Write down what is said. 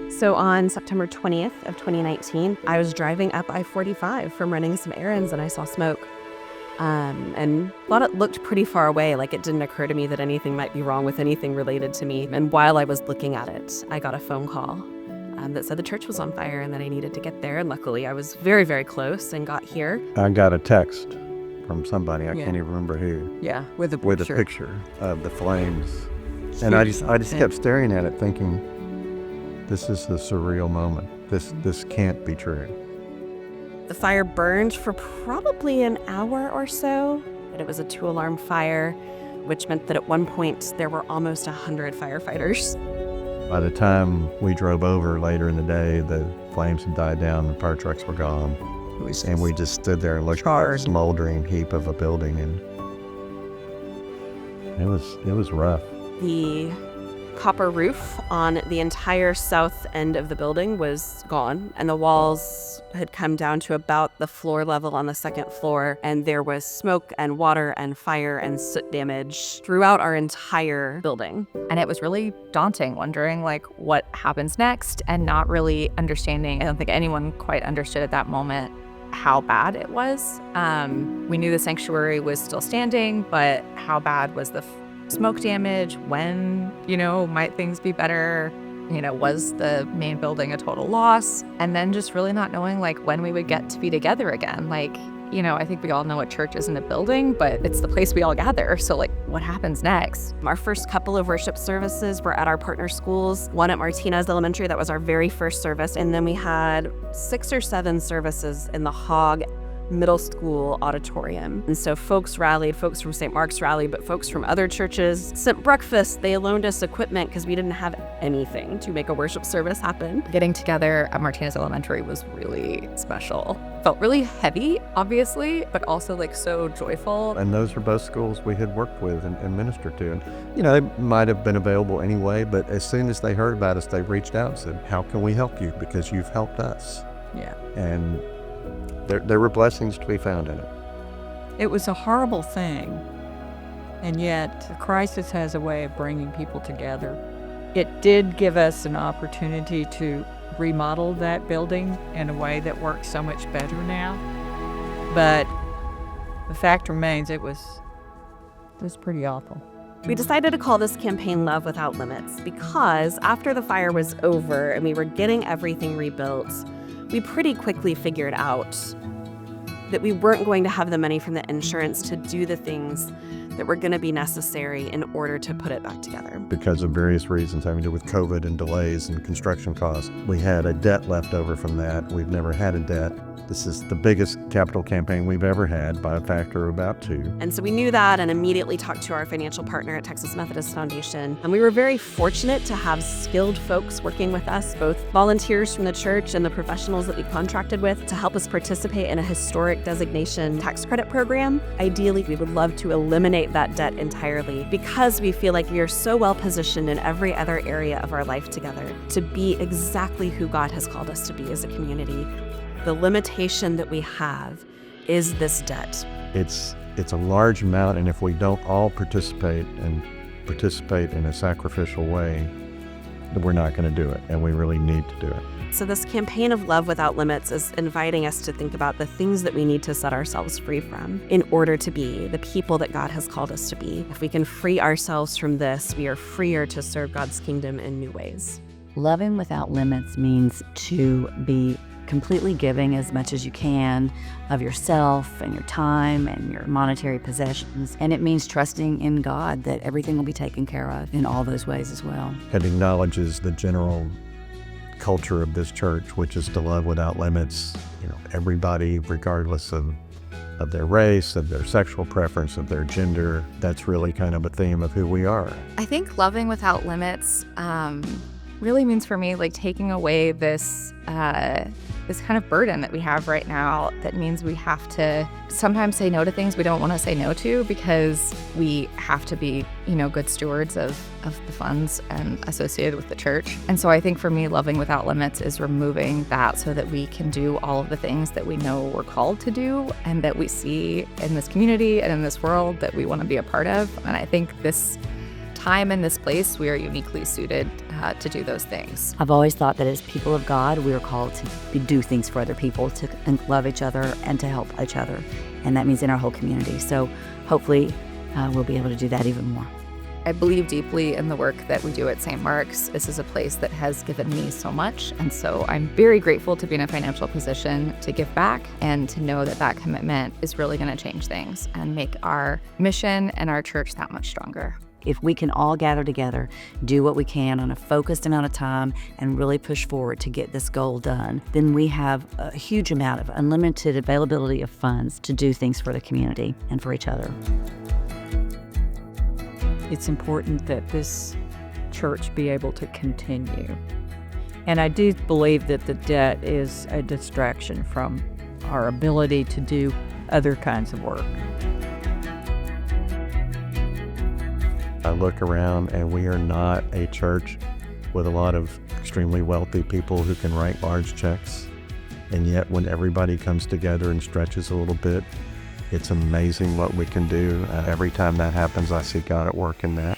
So on September 20th of 2019, I was driving up I-45 from running some errands and I saw smoke. And thought it looked pretty far away, like it didn't occur to me that anything might be wrong with anything related to me. And while I was looking at it, I got a phone call that said the church was on fire and that I needed to get there. And luckily, I was very, very close and got here. I got a text from somebody, I can't even remember who. Yeah, with a picture of the flames. And I just kept staring at it thinking, this is a surreal moment. This can't be true. The fire burned for probably an hour or so, but it was a 2-alarm fire, which meant that at one point there were almost 100 firefighters. By the time we drove over later in the day, the flames had died down, the fire trucks were gone. And we just stood there and looked at a smoldering heap of a building, and it was rough. The copper roof on the entire south end of the building was gone, and the walls had come down to about the floor level on the second floor, and there was smoke and water and fire and soot damage throughout our entire building. And it was really daunting, wondering like what happens next and not really understanding. I don't think anyone quite understood at that moment how bad it was. We knew the sanctuary was still standing, but how bad was the smoke damage? When, might things be better? Was the main building a total loss? And then just really not knowing like when we would get to be together again. Like, I think we all know what church isn't a building, but it's the place we all gather. So like, what happens next? Our first couple of worship services were at our partner schools, one at Martinez Elementary, that was our very first service. And then we had 6 or 7 services in the Hogg Middle School auditorium. And so folks rallied, folks from St. Mark's rallied, but folks from other churches sent breakfast. They loaned us equipment because we didn't have anything to make a worship service happen. Getting together at Martinez Elementary was really special. Felt really heavy, obviously, but also like so joyful. And those are both schools we had worked with and ministered to. And, they might have been available anyway, but as soon as they heard about us, they reached out and said, how can we help you? Because you've helped us. Yeah. And there were blessings to be found in it. It was a horrible thing, and yet the crisis has a way of bringing people together. It did give us an opportunity to remodel that building in a way that works so much better now. But the fact remains, it was pretty awful. We decided to call this campaign Love Without Limits because after the fire was over and we were getting everything rebuilt, we pretty quickly figured out that we weren't going to have the money from the insurance to do the things that were going to be necessary in order to put it back together. Because of various reasons having to do with COVID and delays and construction costs, we had a debt left over from that. We've never had a debt. This is the biggest capital campaign we've ever had by a factor of about 2. And so we knew that and immediately talked to our financial partner at Texas Methodist Foundation. And we were very fortunate to have skilled folks working with us, both volunteers from the church and the professionals that we contracted with, to help us participate in a historic designation tax credit program. Ideally, we would love to eliminate that debt entirely because we feel like we are so well positioned in every other area of our life together to be exactly who God has called us to be as a community. The limitation that we have is this debt. It's a large amount, and if we don't all participate in a sacrificial way, then we're not going to do it, and we really need to do it. So this campaign of Love Without Limits is inviting us to think about the things that we need to set ourselves free from in order to be the people that God has called us to be. If we can free ourselves from this, we are freer to serve God's kingdom in new ways. Loving without limits means to be completely giving as much as you can of yourself and your time and your monetary possessions. And it means trusting in God that everything will be taken care of in all those ways as well. It acknowledges the general culture of this church, which is to love without limits, everybody, regardless of their race, of their sexual preference, of their gender. That's really kind of a theme of who we are. I think loving without limits really means for me like taking away this kind of burden that we have right now. That means we have to sometimes say no to things we don't want to say no to because we have to be, good stewards of the funds and associated with the church. And so I think for me, loving without limits is removing that so that we can do all of the things that we know we're called to do and that we see in this community and in this world that we want to be a part of. And I think this time and this place, we are uniquely suited to do those things. I've always thought that as people of God, we are called to do things for other people, to love each other and to help each other. And that means in our whole community. So hopefully we'll be able to do that even more. I believe deeply in the work that we do at St. Mark's. This is a place that has given me so much. And so I'm very grateful to be in a financial position to give back and to know that that commitment is really going to change things and make our mission and our church that much stronger. If we can all gather together, do what we can on a focused amount of time, and really push forward to get this goal done, then we have a huge amount of unlimited availability of funds to do things for the community and for each other. It's important that this church be able to continue. And I do believe that the debt is a distraction from our ability to do other kinds of work. I look around and we are not a church with a lot of extremely wealthy people who can write large checks. And yet when everybody comes together and stretches a little bit, it's amazing what we can do. Every time that happens, I see God at work in that.